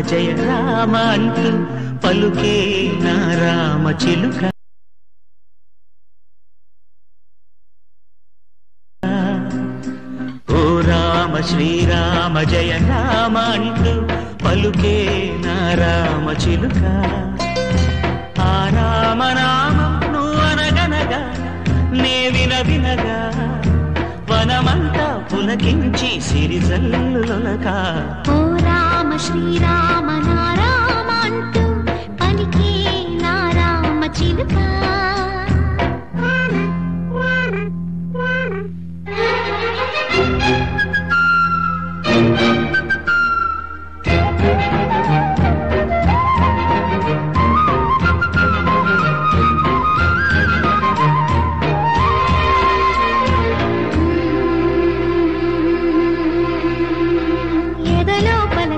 జయ రామ అంటూ పలుకే నా రామ చిలుక. ఓ రామ శ్రీరామ జయ రామ అంటూ పలుకే నా రామ చిలుక. ఆ రామనామం నువ్వు అనగనగా నే వినగా వనమంతా పులకించి సిరిజల్లులొలక. ఓ రామ శ్రీరామ నా రామ అంటూ పలికే నా రామ చిలుక.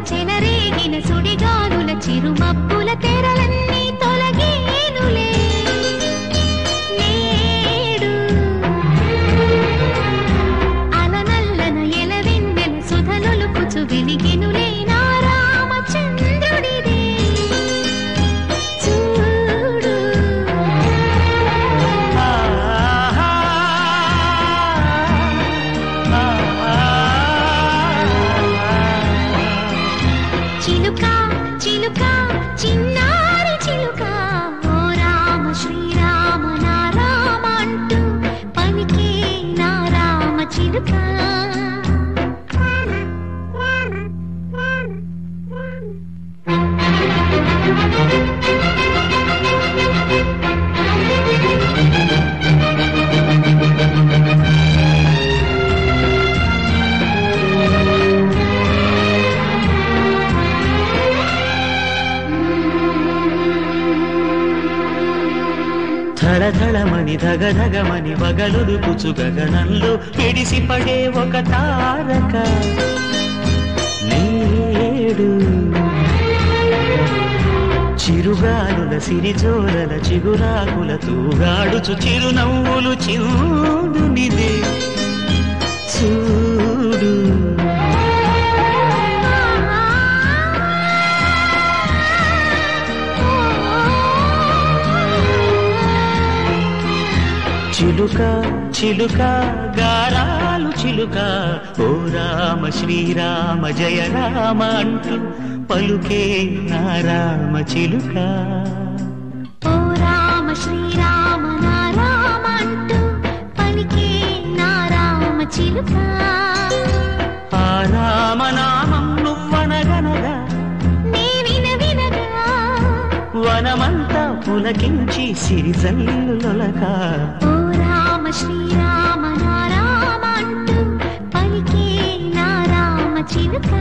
చెలరేగిన సుడిగాలుల చిరుమబ్బుల తెరలన్నీ తొలగేనులే నేడు. అలనల్లన ఎలవెన్నెల సుధనులుకుచు వెలిగెనులే నా రామచంద్రుడిదే చూడు. చిలుక చిలుక చిన్నారి చిలుక ఓ రామ శ్రీరామ నా రామ అంటూ పలికే నా రామ చిలుక. ధళధళమని ధగధగమని వగలురుకుచు గగనంలో ఎడిసిపడే ఒక తారక నేడు. చిరుగాలుల సిరిజోలల చిగురాకుల తూగాడుచు చిరునవ్వులు చిందునిదే చూడు. చిలుక చిలుక గారాలు చిలుక ఓ రామ శ్రీరామ జయ రామ అంటూ పలుకే నా రామ చిలుక. ఓ రామ శ్రీరామ నా రామ అంటూ పలికే నా రామ చిలుక. ఆ రామనామం నువ్వనగనగా నే వినగా వనమంతా పులకించి సిరిజల్లులొలక. ఓ రామ శ్రీరామ నా రామ అంటూ పలికే నా రామ చిలుక.